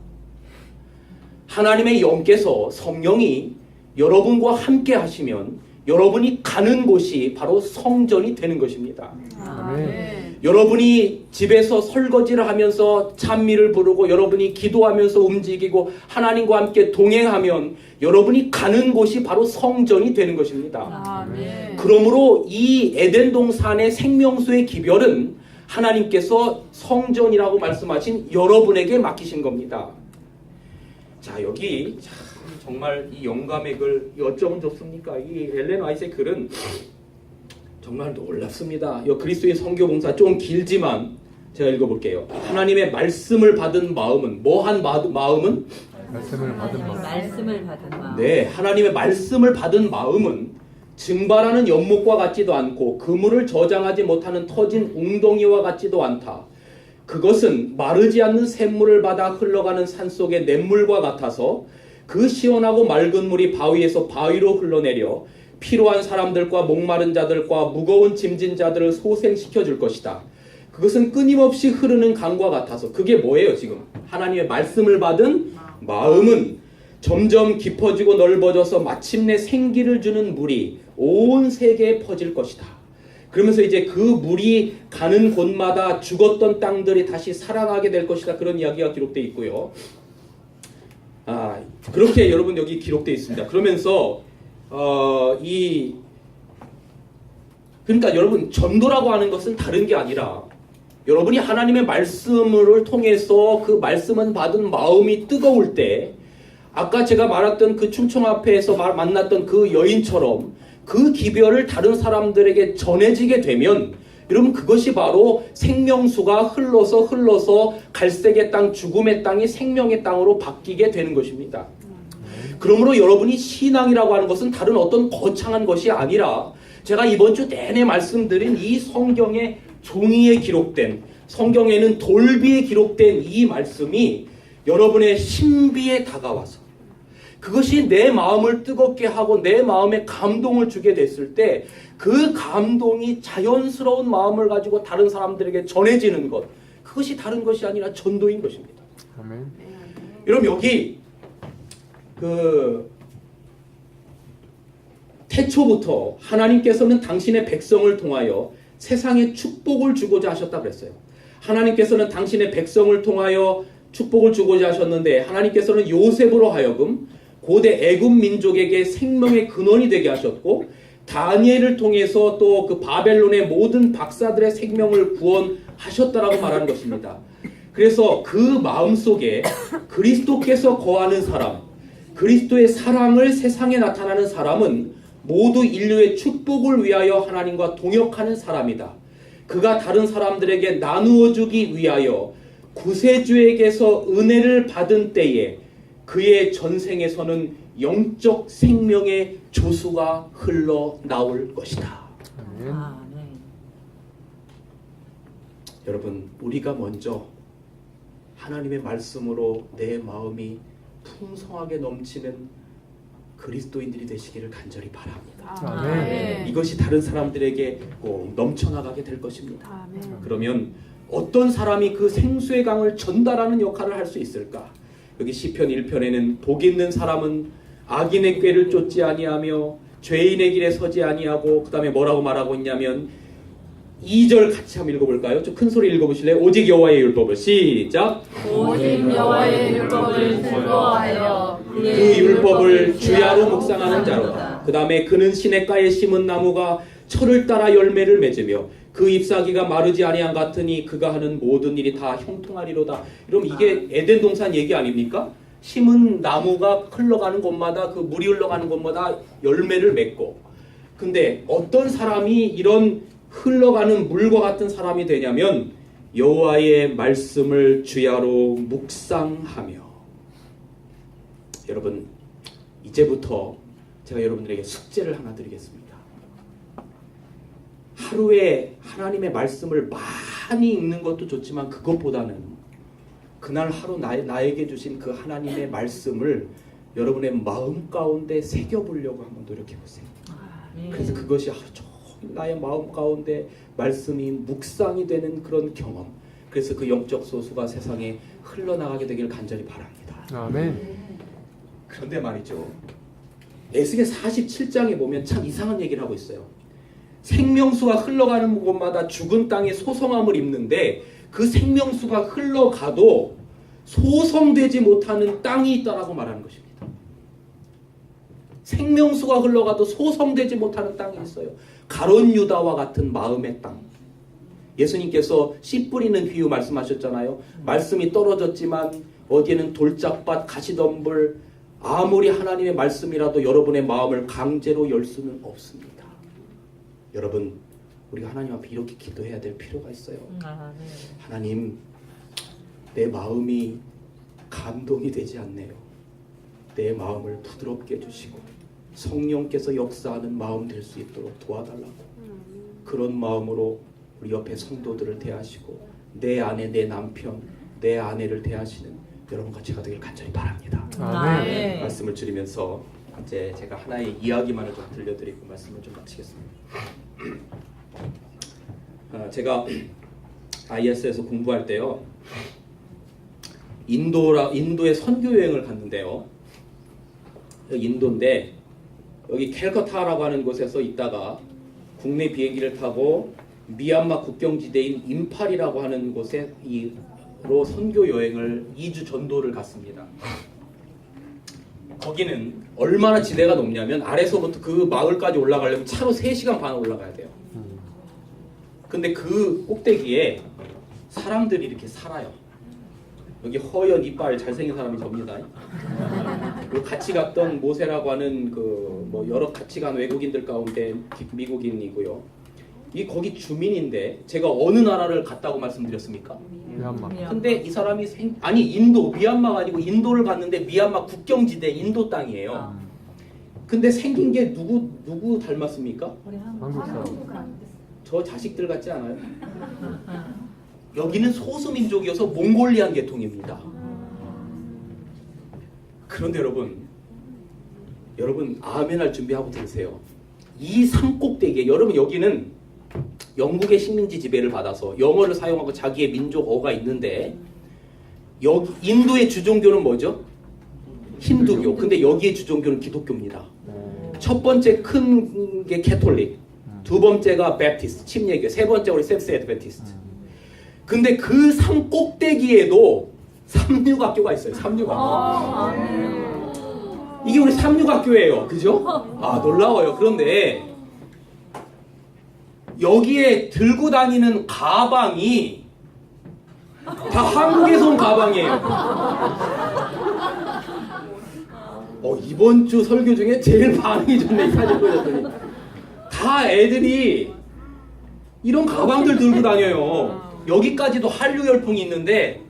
하나님의 영께서 성령이 여러분과 함께 하시면 여러분이 가는 곳이 바로 성전이 되는 것입니다. 아멘. 여러분이 집에서 설거지를 하면서 찬미를 부르고 여러분이 기도하면서 움직이고 하나님과 함께 동행하면 여러분이 가는 곳이 바로 성전이 되는 것입니다. 아멘. 그러므로 이 에덴 동산의 생명수의 기별은 하나님께서 성전이라고 말씀하신 여러분에게 맡기신 겁니다. 자, 여기 참 정말 이 영감의 글 어쩌면 좋습니까? 이 엘렌 화이트의 글은 정말 놀랍습니다. 이 그리스도의 선교봉사 좀 길지만 제가 읽어볼게요. 하나님의 말씀을 받은 마음은 뭐한 마음은? 말씀을 받은 마음. 말씀을 받은 마음. 네, 하나님의 말씀을 받은 마음은 증발하는 연못과 같지도 않고 그물을 저장하지 못하는 터진 웅덩이와 같지도 않다. 그것은 마르지 않는 샘물을 받아 흘러가는 산속의 냇물과 같아서 그 시원하고 맑은 물이 바위에서 바위로 흘러내려 필요한 사람들과 목마른 자들과 무거운 짐진 자들을 소생시켜 줄 것이다. 그것은 끊임없이 흐르는 강과 같아서, 그게 뭐예요? 지금 하나님의 말씀을 받은 마음은 점점 깊어지고 넓어져서 마침내 생기를 주는 물이 온 세계에 퍼질 것이다. 그러면서 이제 그 물이 가는 곳마다 죽었던 땅들이 다시 살아나게 될 것이다. 그런 이야기가 기록되어 있고요. 그렇게 여러분 여기 기록되어 있습니다. 그러면서 그러니까 여러분, 전도라고 하는 것은 다른 게 아니라 여러분이 하나님의 말씀을 통해서 그 말씀은 받은 마음이 뜨거울 때, 아까 제가 말했던 그 충청 앞에서 만났던 그 여인처럼 그 기별을 다른 사람들에게 전해지게 되면 여러분, 그것이 바로 생명수가 흘러서 갈색의 땅, 죽음의 땅이 생명의 땅으로 바뀌게 되는 것입니다. 그러므로 여러분이 신앙이라고 하는 것은 다른 어떤 거창한 것이 아니라 제가 이번 주 내내 말씀드린 이 성경의 종이에 기록된, 성경에는 돌비에 기록된 이 말씀이 여러분의 신비에 다가와서 그것이 내 마음을 뜨겁게 하고 내 마음에 감동을 주게 됐을 때 그 감동이 자연스러운 마음을 가지고 다른 사람들에게 전해지는 것, 그것이 다른 것이 아니라 전도인 것입니다. 아멘. 여러분, 여기 태초부터 하나님께서는 당신의 백성을 통하여 세상에 축복을 주고자 하셨다 그랬어요. 하나님께서는 당신의 백성을 통하여 축복을 주고자 하셨는데, 하나님께서는 요셉으로 하여금 고대 애굽 민족에게 생명의 근원이 되게 하셨고, 다니엘을 통해서 또 그 바벨론의 모든 박사들의 생명을 구원하셨다라고 말하는 것입니다. 그래서 그 마음속에 그리스도께서 거하는 사람, 그리스도의 사랑을 세상에 나타나는 사람은 모두 인류의 축복을 위하여 하나님과 동역하는 사람이다. 그가 다른 사람들에게 나누어 주기 위하여 구세주에게서 은혜를 받은 때에 그의 전생에서는 영적 생명의 조수가 흘러나올 것이다. 아멘. 아멘. 여러분, 우리가 먼저 하나님의 말씀으로 내 마음이 풍성하게 넘치는 그리스도인들이 되시기를 간절히 바랍니다. 아멘. 이것이 다른 사람들에게 꼭 넘쳐나가게 될 것입니다. 아멘. 그러면 어떤 사람이 그 생수의 강을 전달하는 역할을 할 수 있을까? 여기 시편 1편에는 복 있는 사람은 악인의 꾀를 쫓지 아니하며 죄인의 길에 서지 아니하고, 그 다음에 뭐라고 말하고 있냐면 2절 같이 한번 읽어볼까요? 좀 큰 소리 읽어보실래요? 오직 여호와의 율법을 시작. 오직 여호와의 율법을 즐거워하여 그 율법을 주야로 묵상하는 자로다. 그 다음에 그는 시냇가에 심은 나무가 철을 따라 열매를 맺으며 그 잎사귀가 마르지 아니한 같으니 그가 하는 모든 일이 다 형통하리로다. 그럼 이게 에덴 동산 얘기 아닙니까? 심은 나무가 흘러가는 곳마다, 그 물이 흘러가는 곳마다 열매를 맺고. 근데 어떤 사람이 이런 흘러가는 물과 같은 사람이 되냐면 여호와의 말씀을 주야로 묵상하며. 여러분, 이제부터 제가 여러분들에게 숙제를 하나 드리겠습니다. 하루에 하나님의 말씀을 많이 읽는 것도 좋지만 그것보다는 그날 하루 나에게 주신 그 하나님의 말씀을 여러분의 마음 가운데 새겨보려고 한번 노력해보세요. 그래서 그것이 하루 종일 나의 마음 가운데 말씀이 묵상이 되는 그런 경험, 그래서 그 영적 소수가 세상에 흘러나가게 되기를 간절히 바랍니다. 아멘. 그런데 말이죠, 에스겔 47장에 보면 참 이상한 얘기를 하고 있어요. 생명수가 흘러가는 곳마다 죽은 땅에 소성함을 입는데 그 생명수가 흘러가도 소성되지 못하는 땅이 있다라고 말하는 것입니다. 생명수가 흘러가도 소성되지 못하는 땅이 있어요. 가론 유다와 같은 마음의 땅. 예수님께서 씨 뿌리는 비유 말씀하셨잖아요. 말씀이 떨어졌지만 어디에는 돌짝밭, 가시덤불, 아무리 하나님의 말씀이라도 여러분의 마음을 강제로 열 수는 없습니다. 여러분, 우리가 하나님 앞에 이렇게 기도해야 될 필요가 있어요. 하나님, 내 마음이 감동이 되지 않네요. 내 마음을 부드럽게 해주시고 성령께서 역사하는 마음 될 수 있도록 도와달라고. 그런 마음으로 우리 옆에 성도들을 대하시고 내 아내, 내 남편, 내 아내를 대하시는 여러분과 제가 되길 간절히 바랍니다. 아멘. 말씀을 드리면서 이제 제가 하나의 이야기만을 좀 들려드리고 말씀을 좀 마치겠습니다. 제가 IS에서 공부할 때요, 인도에 선교 여행을 갔는데요. 인도인데 여기 캘커타라고 하는 곳에서 있다가 국내 비행기를 타고 미얀마 국경지대인 임팔이라고 하는 곳으로 선교 여행을 2주 전도를 갔습니다. 거기는 얼마나 지대가 높냐면 아래서부터 그 마을까지 올라가려면 차로 3시간 반 올라가야 돼요. 근데 그 꼭대기에 사람들이 이렇게 살아요. 여기 허연 이빨 잘생긴 사람이 접니다. 그리고 같이 갔던 모세라고 하는 여러 같이 간 외국인들 가운데 미국인이고요. 이 거기 주민인데 제가 어느 나라를 갔다고 말씀드렸습니까? 미얀마. 근데 이 사람이 인도, 미얀마가 아니고 인도를 갔는데 미얀마 국경지대 인도 땅이에요. 근데 생긴 게 누구 닮았습니까? 한국 사람. 저 자식들 같지 않아요? 여기는 소수민족이어서 몽골리안 계통입니다. 그런데 여러분 아멘할 준비하고 들으세요. 이 산꼭대기에, 여러분 여기는 영국의 식민지 지배를 받아서 영어를 사용하고 자기의 민족어가 있는데, 여기 인도의 주종교는 뭐죠? 힌두교. 근데 여기의 주종교는 기독교입니다. 첫 번째 큰 게 캐톨릭, 두 번째가 베프티스트, 침례교, 세 번째 우리 세븐스 애드벤티스트. 근데 그 산 꼭대기에도 삼육학교가 있어요. 삼육학교. 이게 우리 삼육학교예요. 그죠? 놀라워요. 그런데 여기에 들고 다니는 가방이 다 한국에서 온 가방이에요. 이번 주 설교 중에 제일 반응이 좋네 이 사진 보였더니 다 애들이 이런 가방들 들고 다녀요. 여기까지도 한류 열풍이 있는데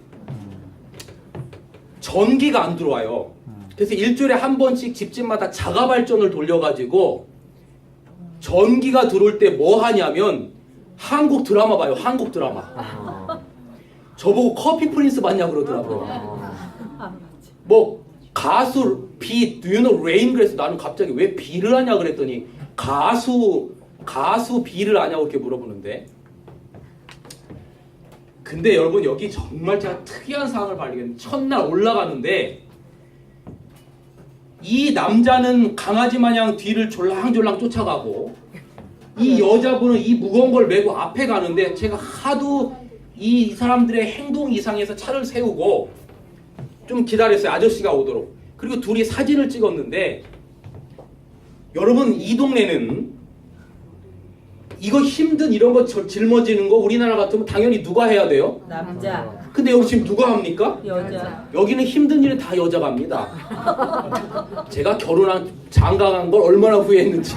전기가 안 들어와요. 그래서 일주일에 한 번씩 집집마다 자가 발전을 돌려가지고 전기가 들어올 때 뭐 하냐면 한국 드라마 봐요. 한국 드라마. 저보고 커피 프린스 봤냐 그러더라고요. 뭐 가수 비, do you know rain? 그래서 나는 갑자기 왜 비를 하냐 그랬더니 가수 비를 아냐고 이렇게 물어보는데, 근데 여러분 여기 정말 제가 특이한 사항을 발견했는데, 첫날 올라가는데 이 남자는 강아지 마냥 뒤를 졸랑졸랑 쫓아가고 이 여자분은 이 무거운 걸 메고 앞에 가는데, 제가 하도 이 사람들의 행동 이상해서 차를 세우고 좀 기다렸어요. 아저씨가 오도록. 그리고 둘이 사진을 찍었는데, 여러분 이 동네는 이거 힘든 이런 거 짊어지는 거 우리나라 같으면 당연히 누가 해야 돼요? 남자, 근데 여기 지금 누가 합니까? 여자. 여기는 힘든 일은 다 여자가 합니다. 제가 결혼한 장가간 걸 얼마나 후회했는지.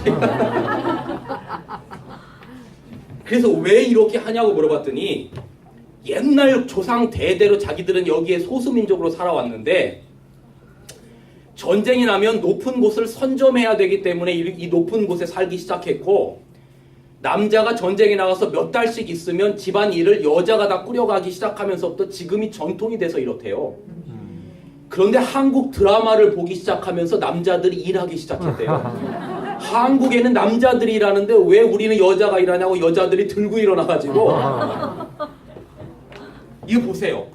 그래서 왜 이렇게 하냐고 물어봤더니, 옛날 조상 대대로 자기들은 여기에 소수민족으로 살아왔는데 전쟁이 나면 높은 곳을 선점해야 되기 때문에 이 높은 곳에 살기 시작했고, 남자가 전쟁에 나가서 몇 달씩 있으면 집안 일을 여자가 다 꾸려가기 시작하면서부터 지금이 전통이 돼서 이렇대요. 그런데 한국 드라마를 보기 시작하면서 남자들이 일하기 시작했대요. 한국에는 남자들이 일하는데 왜 우리는 여자가 일하냐고 여자들이 들고 일어나가지고 이거 보세요.